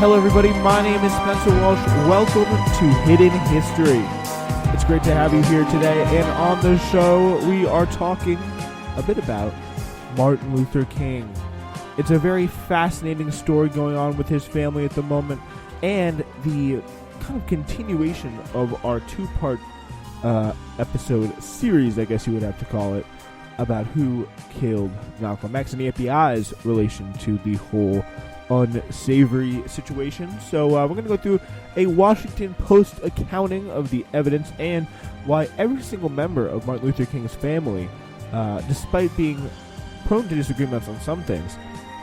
Hello, everybody. My name is Spencer Walsh. Welcome to Hidden History. It's great to have you here today. And on the show, we are talking a bit about Martin Luther King. It's a very fascinating story going on with his family at the moment, and the kind of continuation of our two-part episode series, I guess you would have to call it, about who killed Malcolm X and the FBI's relation to the whole unsavory situation. So we're going to go through a Washington Post accounting of the evidence and why every single member of Martin Luther King's family, despite being prone to disagreements on some things,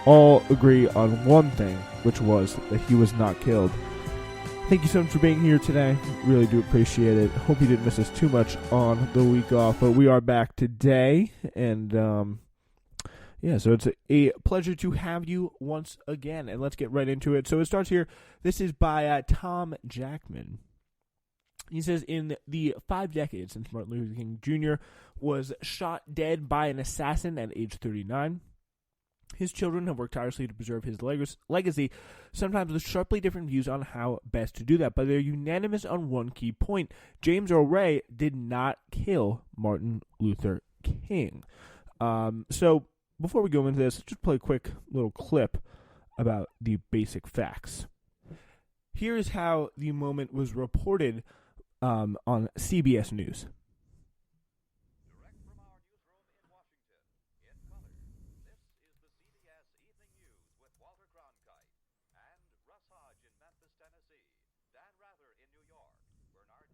all agree on one thing, which was that he was not killed. Thank you so much for being here today. Really do appreciate it. Hope you didn't miss us too much on the week off, but we are back today, and so it's a pleasure to have you once again, and let's get right into it. So it starts here. This is by Tom Jackman. He says, in the 5 decades since Martin Luther King Jr. was shot dead by an assassin at age 39, his children have worked tirelessly to preserve his legacy, sometimes with sharply different views on how best to do that, but they're unanimous on one key point. James Earl Ray did not kill Martin Luther King. So before we go into this, let's just play a quick little clip about the basic facts. Here is how the moment was reported on CBS News.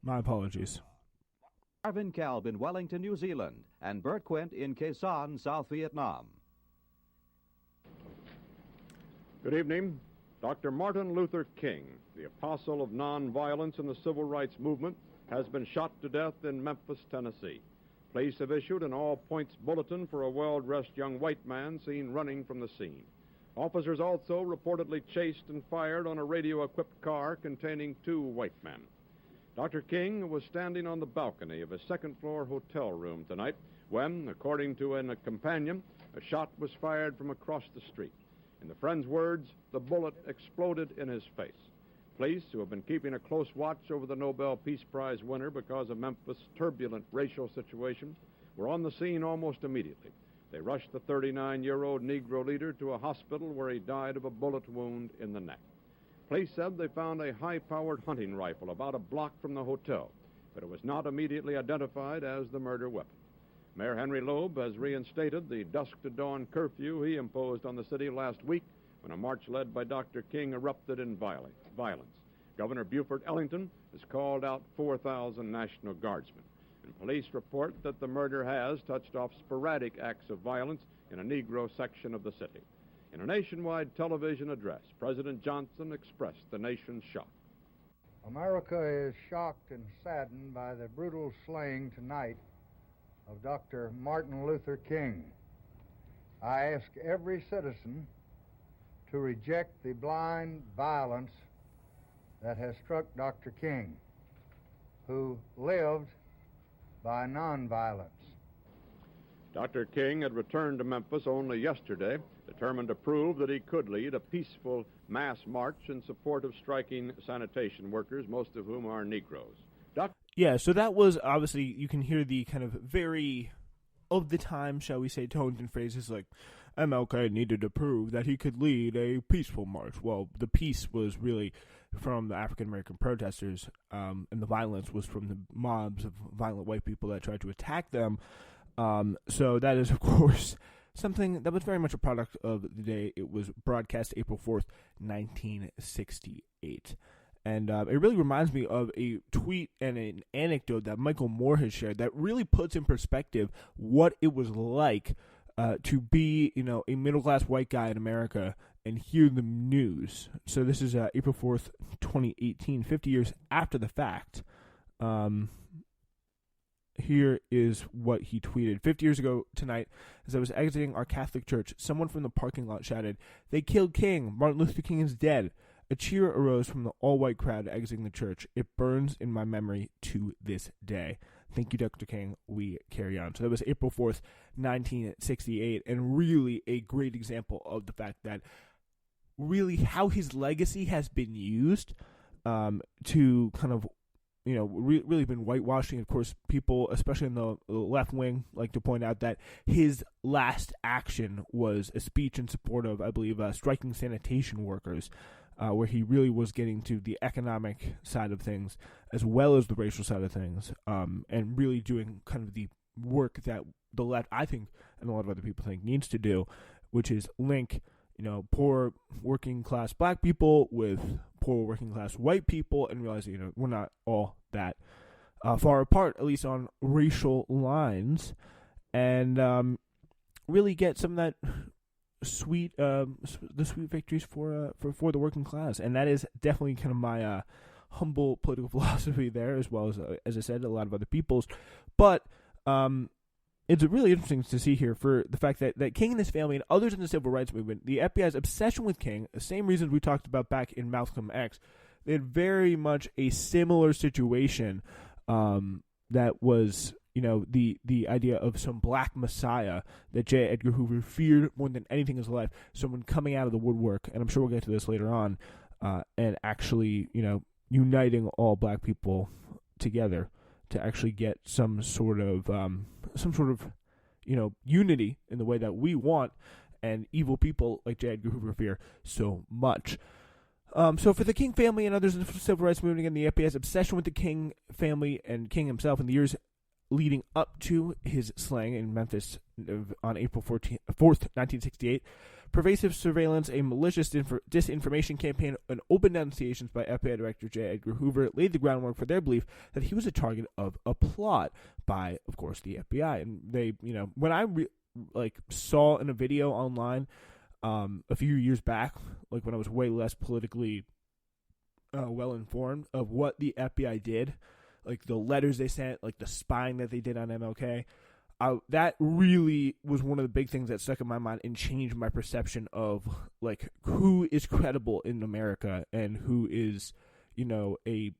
My apologies. Marvin Kalb in Wellington, New Zealand, and Bert Quint in Khe Sanh, South Vietnam. Good evening. Dr. Martin Luther King, the apostle of nonviolence in the civil rights movement, has been shot to death in Memphis, Tennessee. Police have issued an all-points bulletin for a well-dressed young white man seen running from the scene. Officers also reportedly chased and fired on a radio-equipped car containing 2 white men. Dr. King was standing on the balcony of a second-floor hotel room tonight when, according to a companion, a shot was fired from across the street. In the friend's words, the bullet exploded in his face. Police, who have been keeping a close watch over the Nobel Peace Prize winner because of Memphis' turbulent racial situation, were on the scene almost immediately. They rushed the 39-year-old Negro leader to a hospital where he died of a bullet wound in the neck. Police said they found a high-powered hunting rifle about a block from the hotel, but it was not immediately identified as the murder weapon. Mayor Henry Loeb has reinstated the dusk-to-dawn curfew he imposed on the city last week when a march led by Dr. King erupted in violence. Governor Buford Ellington has called out 4,000 National Guardsmen, and police report that the murder has touched off sporadic acts of violence in a Negro section of the city. In a nationwide television address, President Johnson expressed the nation's shock. America is shocked and saddened by the brutal slaying tonight of Dr. Martin Luther King. I ask every citizen to reject the blind violence that has struck Dr. King, who lived by nonviolence. Dr. King had returned to Memphis only yesterday, determined to prove that he could lead a peaceful mass march in support of striking sanitation workers, most of whom are Negroes. Yeah, so that was, obviously, you can hear the kind of very of the time, shall we say, tones and phrases like, MLK needed to prove that he could lead a peaceful march. Well, the peace was really from the African-American protesters, and the violence was from the mobs of violent white people that tried to attack them. So that is, of course, something that was very much a product of the day. It was broadcast April 4th, 1968. And it really reminds me of a tweet and an anecdote that Michael Moore has shared that really puts in perspective what it was like to be, a middle-class white guy in America and hear the news. So this is April 4th, 2018, 50 years after the fact. Here is what he tweeted. 50 years ago tonight, as I was exiting our Catholic church, someone from the parking lot shouted, "They killed King. Martin Luther King is dead." A cheer arose from the all-white crowd exiting the church. It burns in my memory to this day. Thank you, Dr. King. We carry on. So that was April 4th, 1968, and really a great example of the fact that really how his legacy has been used to kind of, really been whitewashing. Of course, people, especially in the left wing, like to point out that his last action was a speech in support of, I believe, striking sanitation workers, where he really was getting to the economic side of things as well as the racial side of things, and really doing kind of the work that the left, I think, and a lot of other people think, needs to do, which is link, poor working class black people with poor working class white people, and realize, we're not all that far apart, at least on racial lines, and really get some of that sweet, the sweet victories for the working class. And that is definitely kind of my humble political philosophy there, as well as I said, a lot of other people's. But it's really interesting to see here for the fact that King and his family and others in the civil rights movement, the FBI's obsession with King, the same reasons we talked about back in Malcolm X, they had very much a similar situation that was, the idea of some black messiah that J. Edgar Hoover feared more than anything in his life, someone coming out of the woodwork, and I'm sure we'll get to this later on, and actually, uniting all black people together to actually get some sort of unity in the way that we want, and evil people like J. Edgar Hoover fear so much. So for the King family and others in the civil rights movement, and the FBI's obsession with the King family and King himself in the years leading up to his slaying in Memphis on April 4th, 1968, pervasive surveillance, a malicious disinformation campaign, and open denunciations by FBI Director J. Edgar Hoover laid the groundwork for their belief that he was a target of a plot by, of course, the FBI. And they, when I saw in a video online a few years back, like when I was way less politically well informed of what the FBI did, like the letters they sent, like the spying that they did on MLK, that really was one of the big things that stuck in my mind and changed my perception of like who is credible in America and who is, a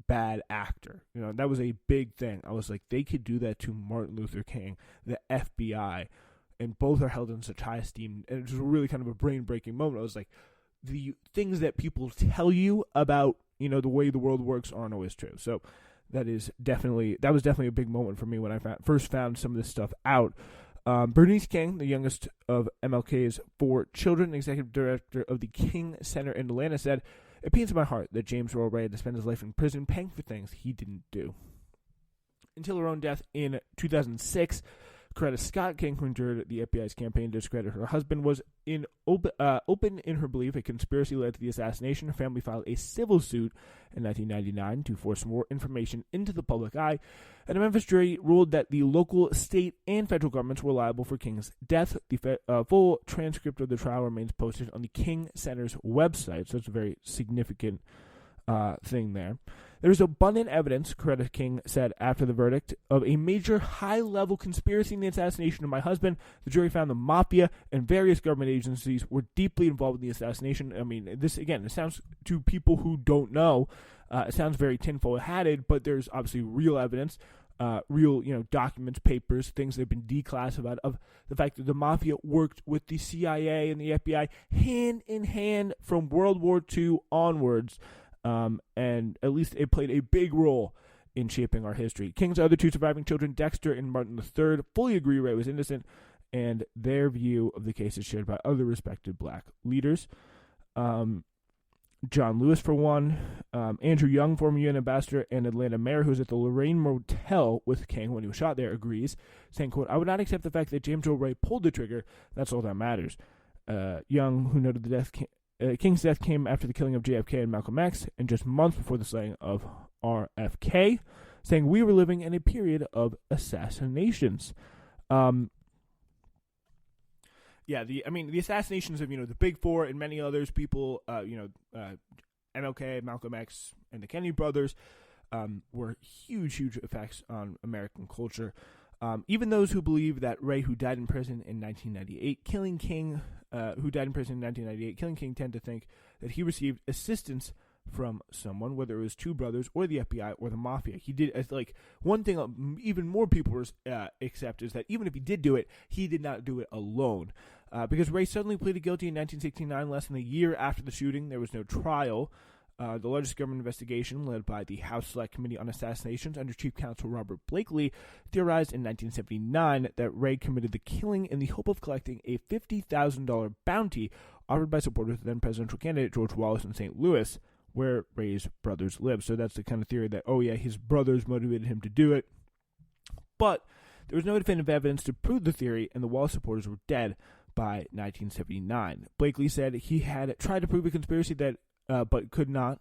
bad actor. That was a big thing. I was like, they could do that to Martin Luther King, the FBI, and both are held in such high esteem. And it was really kind of a brain-breaking moment. I was like, the things that people tell you about, the way the world works aren't always true. So that was definitely a big moment for me when I first found some of this stuff out. Bernice King, the youngest of MLK's 4 children, executive director of the King Center in Atlanta, said, "It pains my heart that James Earl Ray had to spend his life in prison paying for things he didn't do." Until her own death in 2006, Coretta Scott King, who endured the FBI's campaign to discredit her husband, was open in her belief a conspiracy led to the assassination. Her family filed a civil suit in 1999 to force more information into the public eye, and a Memphis jury ruled that the local, state, and federal governments were liable for King's death. The full transcript of the trial remains posted on the King Center's website, so it's a very significant thing there. There is abundant evidence, Coretta King said after the verdict, of a major high-level conspiracy in the assassination of my husband. The jury found the mafia and various government agencies were deeply involved in the assassination. I mean, this, again, it sounds to people who don't know, it sounds very tinfoil-hatted, but there's obviously real evidence, real, documents, papers, things that have been declassified of the fact that the mafia worked with the CIA and the FBI hand in hand from World War II onwards. And at least it played a big role in shaping our history. King's other 2 surviving children, Dexter and Martin III, fully agree Ray was innocent, and their view of the case is shared by other respected black leaders. John Lewis, for one, Andrew Young, former UN ambassador and Atlanta mayor, who was at the Lorraine Motel with King when he was shot there, agrees, saying, quote, "I would not accept the fact that James Earl Ray pulled the trigger. That's all that matters." Young, who noted the King's death came after the killing of JFK and Malcolm X, and just months before the slaying of RFK, saying we were living in a period of assassinations. The assassinations of the Big Four and many others, people, MLK, Malcolm X, and the Kennedy brothers, were huge effects on American culture. Even those who believe that Ray, who died in prison in 1998, killing King, tend to think that he received assistance from someone, whether it was 2 brothers or the FBI or the mafia. He did, one thing even more people accept is that even if he did do it, he did not do it alone. because Ray suddenly pleaded guilty in 1969, less than a year after the shooting. There was no trial. The largest government investigation, led by the House Select Committee on Assassinations under Chief Counsel Robert Blakely, theorized in 1979 that Ray committed the killing in the hope of collecting a $50,000 bounty offered by supporters of then presidential candidate George Wallace in St. Louis, where Ray's brothers lived. So that's the kind of theory that, oh yeah, his brothers motivated him to do it. But there was no definitive evidence to prove the theory, and the Wallace supporters were dead by 1979. Blakely said he had tried to prove a conspiracy that but could not.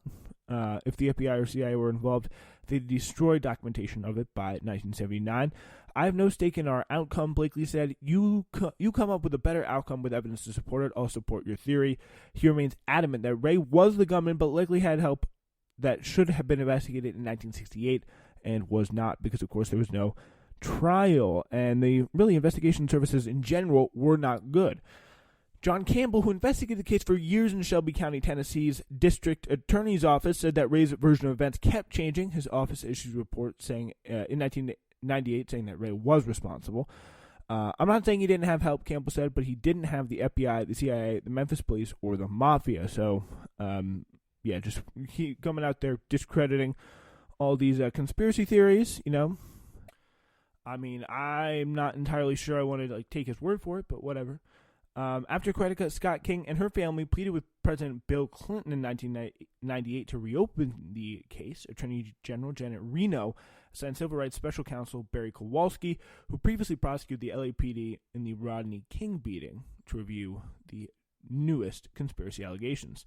If the FBI or CIA were involved, they destroyed documentation of it by 1979. I have no stake in our outcome, Blakely said. You come up with a better outcome with evidence to support it. I'll support your theory. He remains adamant that Ray was the gunman, but likely had help that should have been investigated in 1968 and was not, because, of course, there was no trial. And the investigation services in general were not good. John Campbell, who investigated the case for years in Shelby County, Tennessee's district attorney's office, said that Ray's version of events kept changing. His office issued a report saying in 1998 saying that Ray was responsible. I'm not saying he didn't have help, Campbell said, but he didn't have the FBI, the CIA, the Memphis police, or the mafia. So, just he coming out there discrediting all these conspiracy theories, I mean, I'm not entirely sure I want to take his word for it, but whatever. After Coretta Scott King and her family pleaded with President Bill Clinton in 1998 to reopen the case, Attorney General Janet Reno assigned Civil Rights Special Counsel Barry Kowalski, who previously prosecuted the LAPD in the Rodney King beating, to review the newest conspiracy allegations.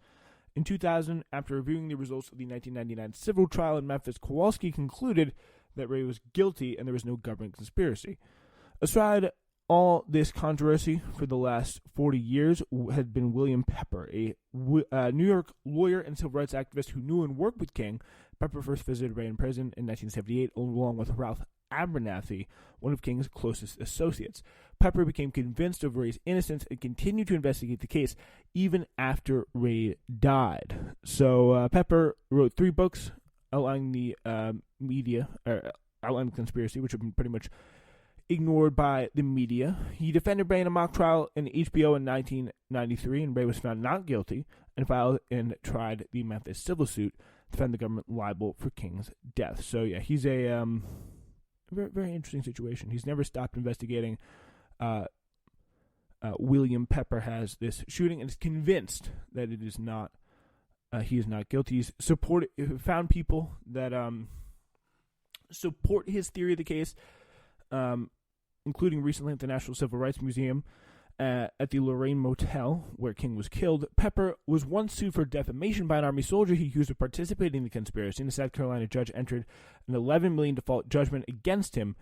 In 2000, after reviewing the results of the 1999 civil trial in Memphis, Kowalski concluded that Ray was guilty and there was no government conspiracy. Aside all this controversy for the last 40 years had been William Pepper, a New York lawyer and civil rights activist who knew and worked with King. Pepper first visited Ray in prison in 1978, along with Ralph Abernathy, one of King's closest associates. Pepper became convinced of Ray's innocence and continued to investigate the case even after Ray died. So Pepper wrote 3 books outlining the outlining the conspiracy, which have been pretty much ignored by the media. He defended Ray in a mock trial in HBO in 1993, and Ray was found not guilty and filed and tried the Memphis civil suit to defend the government liable for King's death. So yeah, he's a very, very interesting situation. He's never stopped investigating. William Pepper has this shooting and is convinced that it is not. He is not guilty. He's found people that support his theory of the case. Including recently at the National Civil Rights Museum at the Lorraine Motel, where King was killed. Pepper was once sued for defamation by an Army soldier he accused of participating in the conspiracy, and a South Carolina judge entered an $11 million default judgment against him.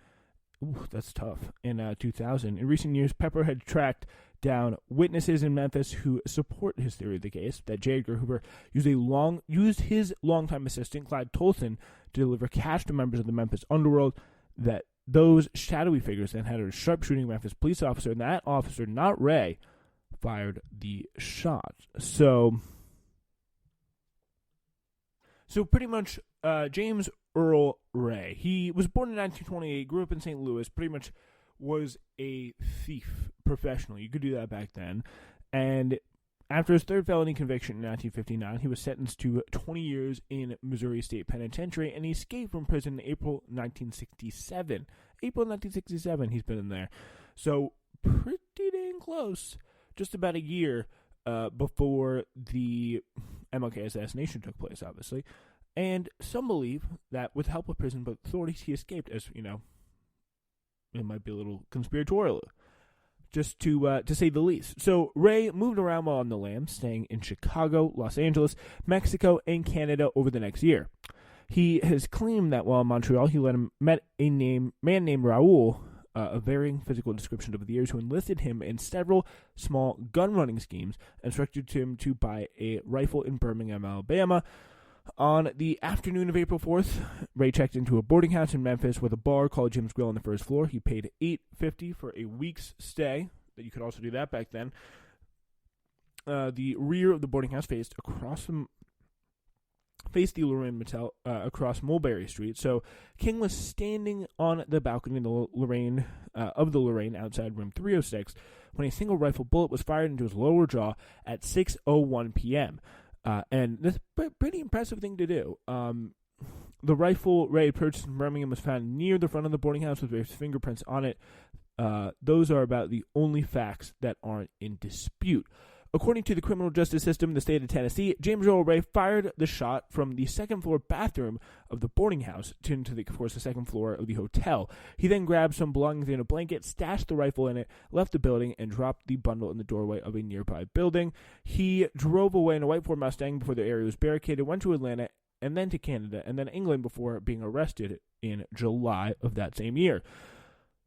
Ooh, that's tough. In 2000. In recent years, Pepper had tracked down witnesses in Memphis who support his theory of the case, that J. Edgar Hoover used his longtime assistant, Clyde Tolson, to deliver cash to members of the Memphis underworld, that those shadowy figures then had a sharpshooting Memphis police officer, and that officer, not Ray, fired the shot. So pretty much James Earl Ray. He was born in 1928, grew up in St. Louis, pretty much was a thief professionally. You could do that back then. And after his third felony conviction in 1959, he was sentenced to 20 years in Missouri State Penitentiary, and he escaped from prison in April 1967. April 1967, he's been in there. So pretty dang close. Just about a year before the MLK assassination took place, obviously. And some believe that with help of prison authorities, he escaped, as, it might be a little conspiratorial, just to say the least. So Ray moved around while on the lam, staying in Chicago, Los Angeles, Mexico, and Canada over the next year. He has claimed that while in Montreal, he met a man named Raul, a varying physical description over the years, who enlisted him in several small gun-running schemes and instructed him to buy a rifle in Birmingham, Alabama. On the afternoon of April 4th, Ray checked into a boarding house in Memphis with a bar called Jim's Grill on the first floor. He paid $8.50 for a week's stay. You could also do that back then. The rear of the boarding house faced the Lorraine Motel across Mulberry Street. So King was standing on the balcony of the Lorraine outside room 306 when a single rifle bullet was fired into his lower jaw at 6:01 p.m. And that's a pretty impressive thing to do. The rifle Ray purchased in Birmingham was found near the front of the boarding house with Ray's fingerprints on it. Those are about the only facts that aren't in dispute. According to the criminal justice system in the state of Tennessee, James Earl Ray fired the shot from the second-floor bathroom of the boarding house into, of course, the second floor of the hotel. He then grabbed some belongings in a blanket, stashed the rifle in it, left the building, and dropped the bundle in the doorway of a nearby building. He drove away in a white Ford Mustang before the area was barricaded, went to Atlanta, and then to Canada, and then England before being arrested in July of that same year.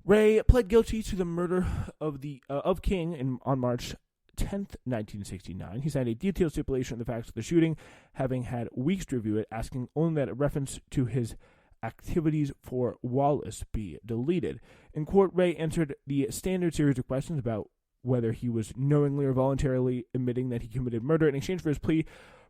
Ray pled guilty to the murder of King on March 10th, 1969. He signed a detailed stipulation of the facts of the shooting, having had weeks to review it, asking only that a reference to his activities for Wallace be deleted. In court, Ray answered the standard series of questions about whether he was knowingly or voluntarily admitting that he committed murder. In exchange for his plea,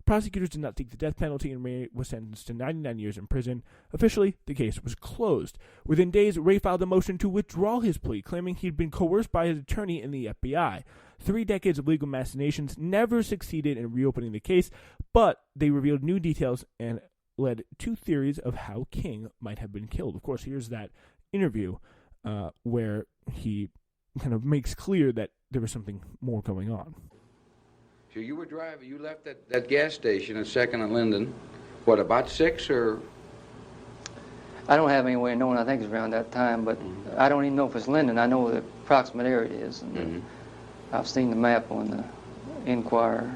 prosecutors did not seek the death penalty, and Ray was sentenced to 99 years in prison. Officially, the case was closed. Within days, Ray filed a motion to withdraw his plea, claiming he'd been coerced by his attorney in the FBI. 3 decades of legal machinations never succeeded in reopening the case, but they revealed new details and led to theories of how King might have been killed. Of course, here's that interview where he kind of makes clear that there was something more going on. So you were driving, you left that gas station at 2nd and Linden, what, about 6 or? I don't have any way of knowing. I think it's around that time, but I don't even know if it's Linden. I know the approximate area it is. And, I've seen the map on the Enquirer.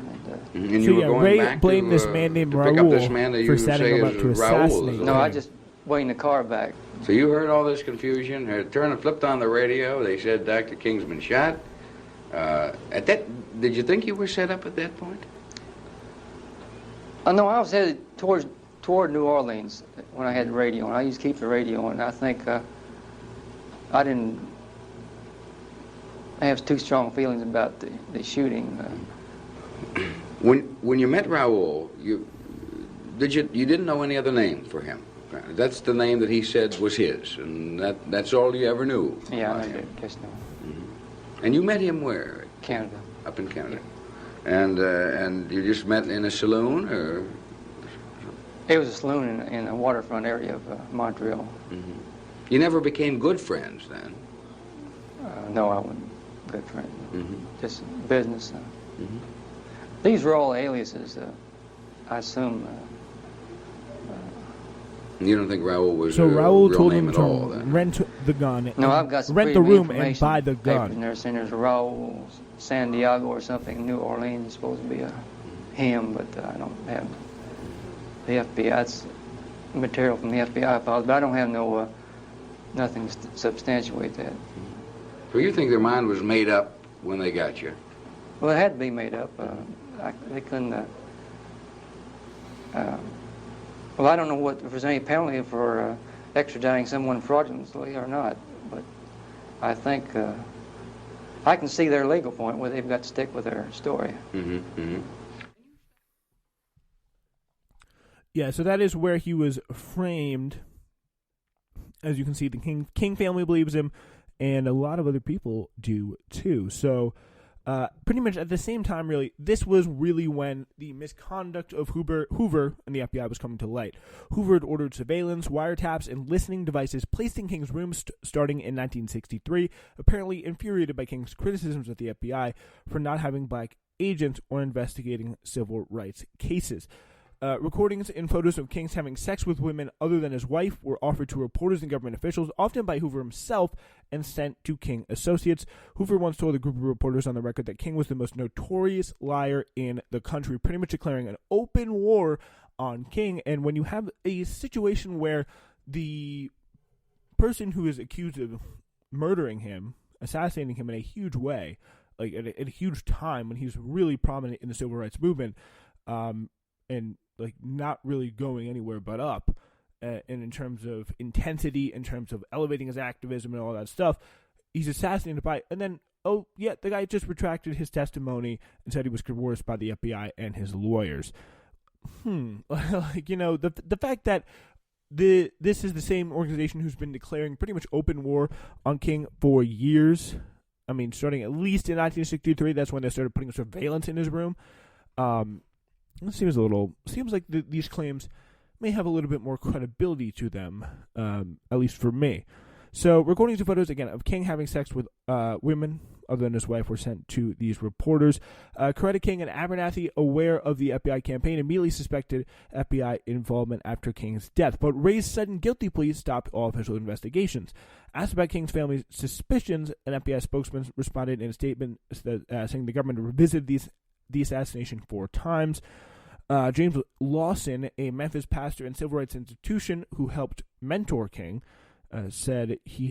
And you were going Ray back blamed to, this man named to pick up this man Raul that for you setting say him up is to Raul. assassinate. No, I just waiting the car back. So you heard all this confusion. Turned and flipped on the radio. They said Dr. King's been shot. Did you think you were set up at that point? No, I was headed toward New Orleans when I had the radio, and I used to keep the radio, and I think I didn't have too strong feelings about the shooting. When you met Raul, you didn't know any other name for him. That's the name that he said was his, and that's all you ever knew. Yeah, I did. Just know. And you met him where? Canada. Up in Canada. And you just met in a saloon, or? It was a saloon in the waterfront area of Montreal. You never became good friends then? No, I wasn't good friend. Just business. These were all aliases, I assume. You don't think Raul was so real Raul told name him at all, to then? rent the gun. No, I've got some rent the freedom room and buy the gun. And they're saying there's Raul Santiago or something. New Orleans is supposed to be a him, but I don't have the FBI. That's material from the FBI files, but I don't have nothing to substantiate that. So you think their mind was made up when they got you? Well, it had to be made up. They couldn't. Well, I don't know if there's any penalty for extraditing someone fraudulently or not, but I think I can see their legal point where they've got to stick with their story. Yeah, so that is where he was framed. As you can see, the King family believes him, and a lot of other people do too. So pretty much at the same time, really, this was really when the misconduct of Hoover and the FBI was coming to light. Hoover had ordered surveillance, wiretaps, and listening devices placed in King's rooms starting in 1963, apparently infuriated by King's criticisms of the FBI for not having black agents or investigating civil rights cases. Recordings and photos of King having sex with women other than his wife were offered to reporters and government officials, often by Hoover himself, and sent to King associates. Hoover once told a group of reporters on the record that King was the most notorious liar in the country, pretty much declaring an open war on King. And when you have a situation where the person who is accused of murdering him, assassinating him in a huge way, like at a huge time when he's really prominent in the civil rights movement, and like not really going anywhere but up, and in terms of intensity, in terms of elevating his activism and all that stuff, he's assassinated by, and then, oh yeah, the guy just retracted his testimony and said he was coerced by the FBI and his lawyers. Like, you know, the fact that this is the same organization who's been declaring pretty much open war on King for years, I mean, starting at least in 1963, that's when they started putting surveillance in his room. It seems like these claims may have a little bit more credibility to them, at least for me. So, recordings and photos, again, of King having sex with women other than his wife were sent to these reporters. Coretta King and Abernathy, aware of the FBI campaign, immediately suspected FBI involvement after King's death. But Ray's sudden guilty plea stopped all official investigations. Asked about King's family's suspicions, an FBI spokesman responded in a statement saying the government revisited the assassination 4 times. James Lawson, a Memphis pastor and civil rights institution who helped mentor King, said he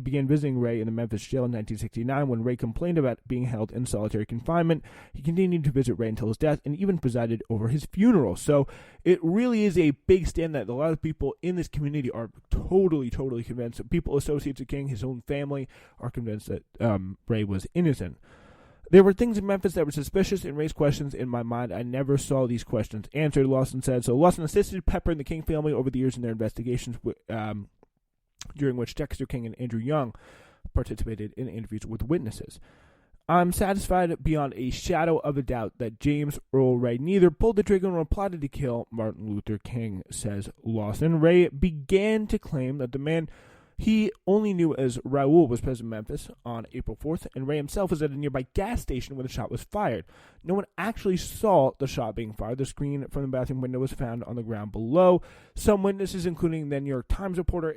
began visiting Ray in the Memphis jail in 1969 when Ray complained about being held in solitary confinement. He continued to visit Ray until his death and even presided over his funeral. So it really is a big stand that a lot of people in this community are totally convinced. People associated with King, his own family, are convinced that Ray was innocent. There were things in Memphis that were suspicious and raised questions in my mind. I never saw these questions answered, Lawson said. So Lawson assisted Pepper and the King family over the years in their investigations, during which Dexter King and Andrew Young participated in interviews with witnesses. I'm satisfied beyond a shadow of a doubt that James Earl Ray neither pulled the trigger nor plotted to kill Martin Luther King, says Lawson. Ray began to claim that the man he only knew as Raul was present in Memphis on April 4th, and Ray himself was at a nearby gas station when the shot was fired. No one actually saw the shot being fired. The screen from the bathroom window was found on the ground below. Some witnesses, including the New York Times reporter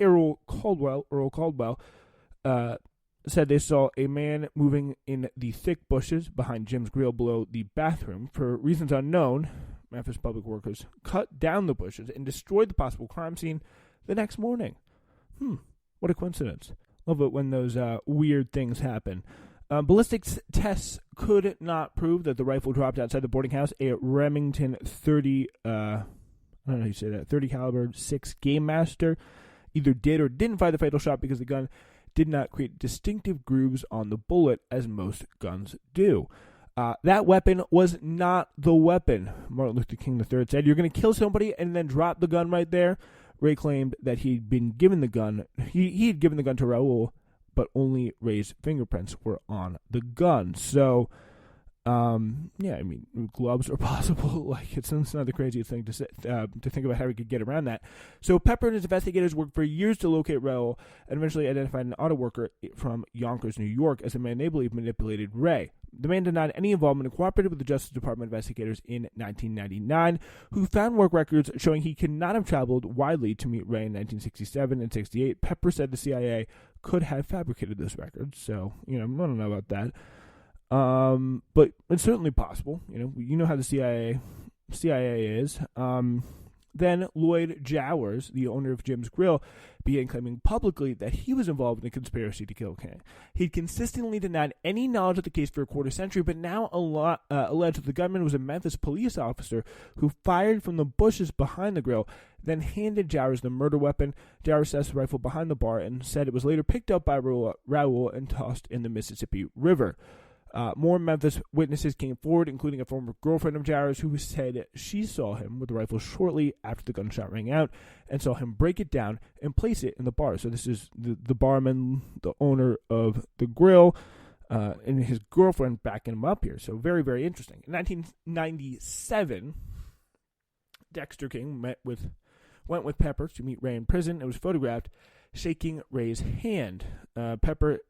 Errol Caldwell, said they saw a man moving in the thick bushes behind Jim's Grill below the bathroom. For reasons unknown, Memphis public workers cut down the bushes and destroyed the possible crime scene the next morning. What a coincidence. Love it when those weird things happen. Ballistics tests could not prove that the rifle dropped outside the boarding house. A Remington 30 caliber 6 Game Master either did or didn't fire the fatal shot because the gun did not create distinctive grooves on the bullet as most guns do. That weapon was not the weapon, Martin Luther King III said. You're going to kill somebody and then drop the gun right there? Ray claimed that he'd been given the gun. He had given the gun to Raul, but only Ray's fingerprints were on the gun. So, gloves are possible. Like it's not the craziest thing to say, to think about how he could get around that. So Pepper and his investigators worked for years to locate Raul and eventually identified an auto worker from Yonkers, New York, as the man they believed manipulated Ray. The man denied any involvement and cooperated with the Justice Department investigators in 1999, who found work records showing he could not have traveled widely to meet Ray in 1967 and 68. Pepper said the CIA could have fabricated those records, so, I don't know about that. But it's certainly possible. You know how the CIA is. Then Lloyd Jowers, the owner of Jim's Grill, began claiming publicly that he was involved in a conspiracy to kill King. He'd consistently denied any knowledge of the case for a quarter century, but now alleged that the gunman was a Memphis police officer who fired from the bushes behind the grill, then handed Jowers the murder weapon. Jowers set the rifle behind the bar and said it was later picked up by Raul and tossed in the Mississippi River. More Memphis witnesses came forward, including a former girlfriend of Jowers who said she saw him with the rifle shortly after the gunshot rang out and saw him break it down and place it in the bar. So this is the barman, the owner of the grill, and his girlfriend backing him up here. So very, very interesting. In 1997, Dexter King went with Pepper to meet Ray in prison and was photographed shaking Ray's hand. Pepper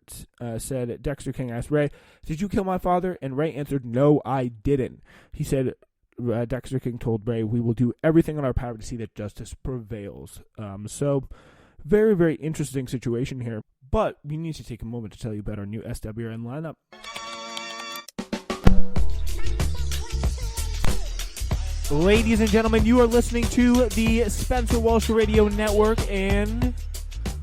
said Dexter King asked Ray, "Did you kill my father?" And Ray answered, "No, I didn't." He said Dexter King told Ray, "We will do everything in our power to see that justice prevails." So very, very interesting situation here. But we need to take a moment to tell you about our new SWRN lineup. Ladies and gentlemen, you are listening to the Spencer Walsh Radio Network, and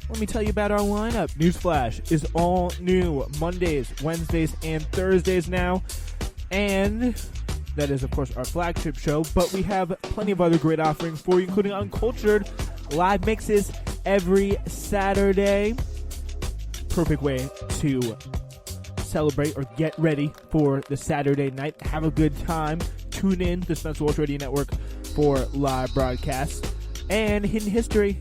let me tell you about our lineup. Newsflash is all new Mondays, Wednesdays, and Thursdays now. And that is, of course, our flagship show. But we have plenty of other great offerings for you, including Uncultured live mixes every Saturday. Perfect way to celebrate or get ready for the Saturday night. Have a good time. Tune in to the Spencer Walsh Radio Network for live broadcasts. And Hidden History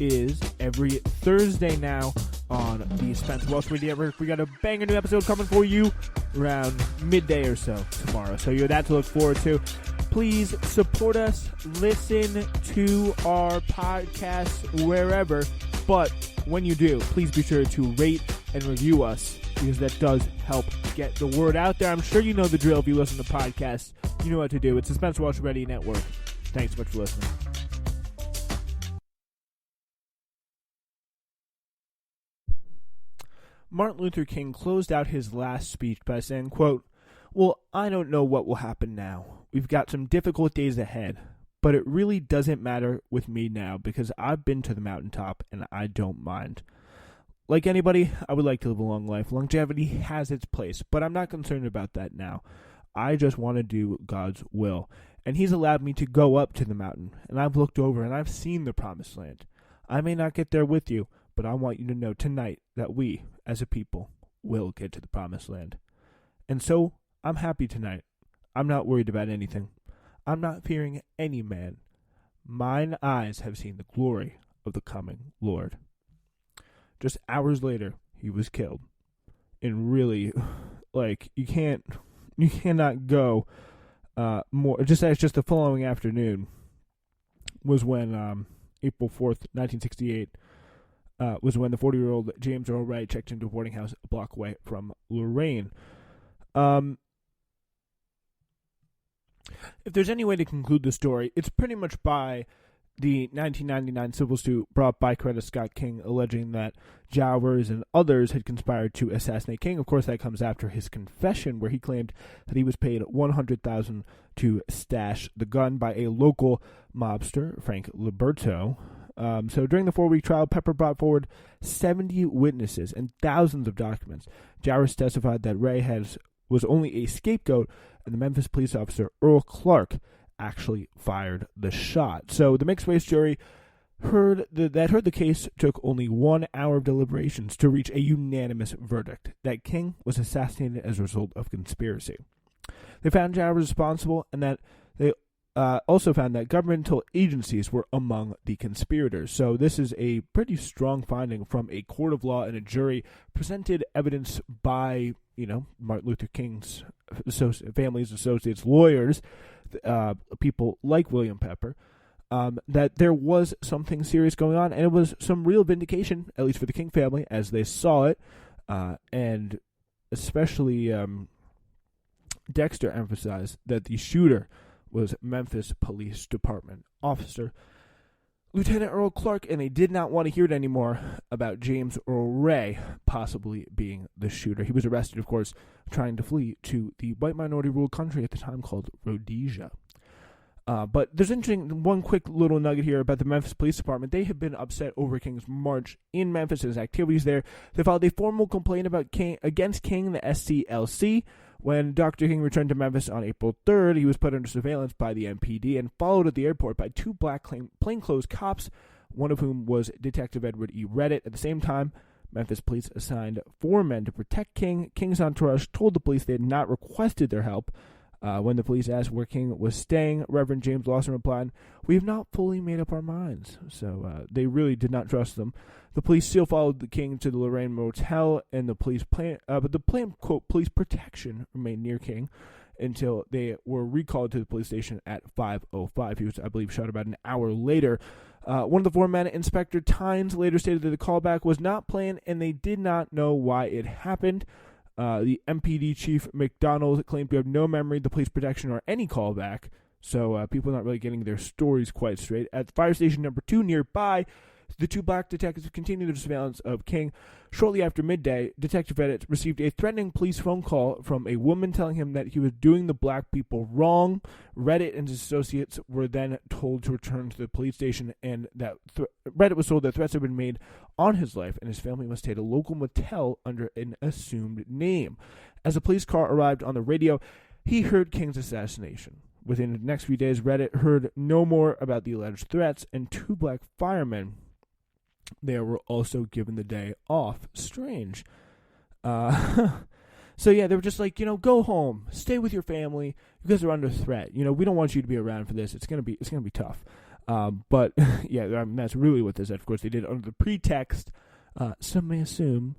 is every Thursday now on the Spencer Welsh Radio Network. We got a banger new episode coming for you around midday or so tomorrow. So you have that to look forward to. Please support us. Listen to our podcast wherever. But when you do, please be sure to rate and review us, because that does help get the word out there. I'm sure you know the drill. If you listen to podcasts, you know what to do. It's the Spencer Welsh Radio Network. Thanks so much for listening. Martin Luther King closed out his last speech by saying, quote, "Well, I don't know what will happen now. We've got some difficult days ahead, but it really doesn't matter with me now because I've been to the mountaintop and I don't mind. Like anybody, I would like to live a long life. Longevity has its place, but I'm not concerned about that now. I just want to do God's will. And He's allowed me to go up to the mountain, and I've looked over and I've seen the promised land. I may not get there with you, but I want you to know tonight that we, as a people, will get to the promised land. And so, I'm happy tonight. I'm not worried about anything. I'm not fearing any man. Mine eyes have seen the glory of the coming Lord." Just hours later, he was killed. And really, like, you cannot go more. Just the following afternoon was when April 4th, 1968, was when the 40-year-old James Earl Ray checked into a boarding house a block away from Lorraine. If there's any way to conclude the story, it's pretty much by the 1999 civil suit brought by Coretta Scott King alleging that Jowers and others had conspired to assassinate King. Of course, that comes after his confession where he claimed that he was paid $100,000 to stash the gun by a local mobster, Frank Liberto. So during the 4-week trial, Pepper brought forward 70 witnesses and thousands of documents. Jowers testified that Ray was only a scapegoat, and the Memphis police officer Earl Clark actually fired the shot. So the mixed-race jury heard the case took only 1 hour of deliberations to reach a unanimous verdict that King was assassinated as a result of conspiracy. They found Jowers responsible, and that they also found that governmental agencies were among the conspirators. So this is a pretty strong finding from a court of law and a jury, presented evidence by, Martin Luther King's family's associates, lawyers, people like William Pepper, that there was something serious going on, and it was some real vindication, at least for the King family, as they saw it, and especially Dexter emphasized that the shooter was Memphis Police Department officer Lieutenant Earl Clark, and they did not want to hear it anymore about James Earl Ray possibly being the shooter. He was arrested, of course, trying to flee to the white minority-ruled country at the time called Rhodesia. But there's one quick little nugget here about the Memphis Police Department. They have been upset over King's march in Memphis and his activities there. They filed a formal complaint against King, the SCLC. When Dr. King returned to Memphis on April 3rd, he was put under surveillance by the MPD and followed at the airport by 2 black plainclothes cops, one of whom was Detective Edward E. Reddit. At the same time, Memphis police assigned 4 men to protect King. King's entourage told the police they had not requested their help. When the police asked where King was staying, Reverend James Lawson replied, "We have not fully made up our minds." So they really did not trust them. The police still followed the King to the Lorraine Motel, and the police but the planned, quote, police protection remained near King until they were recalled to the police station at 5:05. He was, I believe, shot about an hour later. One of the 4 men, Inspector Tynes, later stated that the callback was not planned, and they did not know why it happened. The MPD chief, McDonald, claimed to have no memory of the police protection or any callback, so people are not really getting their stories quite straight. At fire station number 2 nearby, the 2 black detectives continued the surveillance of King. Shortly after midday, Detective Reddit received a threatening police phone call from a woman telling him that he was doing the black people wrong. Reddit and his associates were then told to return to the police station, and that Reddit was told that threats had been made on his life, and his family must stay at a local motel under an assumed name. As a police car arrived on the radio, he heard King's assassination. Within the next few days, Reddit heard no more about the alleged threats, and 2 black firemen there were also given the day off. Strange. So yeah, they were just like, go home, stay with your family. You guys are under threat. We don't want you to be around for this. It's gonna be tough. But yeah, that's really what they said. Of course, they did it under the pretext some may assume,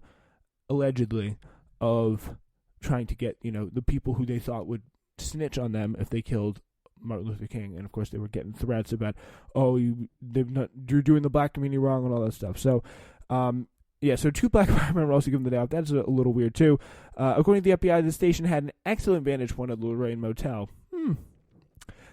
allegedly, of trying to get, the people who they thought would snitch on them if they killed Martin Luther King. And of course they were getting threats about, you're doing the black community wrong and all that stuff. So, so 2 black firemen were also given the day off. That's a little weird too. According to the FBI, the station had an excellent vantage point at the Lorraine Motel.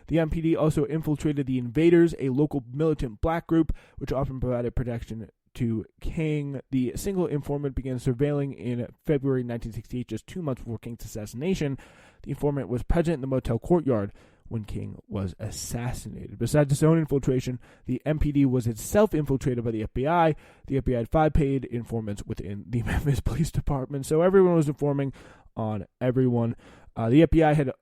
The MPD also infiltrated the Invaders, a local militant black group, which often provided protection to King. The single informant began surveilling in February 1968, just 2 months before King's assassination. The informant was present in the motel courtyard when King was assassinated. Besides its own infiltration, the MPD was itself infiltrated by the FBI. The FBI had 5 paid informants within the Memphis Police Department, so everyone was informing on everyone. The FBI had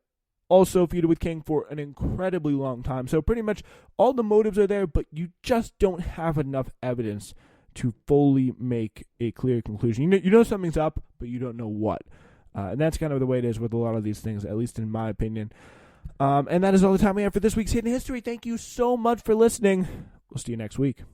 also feuded with King for an incredibly long time, so pretty much all the motives are there, but you just don't have enough evidence to fully make a clear conclusion. You know something's up, but you don't know what. And that's kind of the way it is with a lot of these things, at least in my opinion. And that is all the time we have for this week's Hidden History. Thank you so much for listening. We'll see you next week.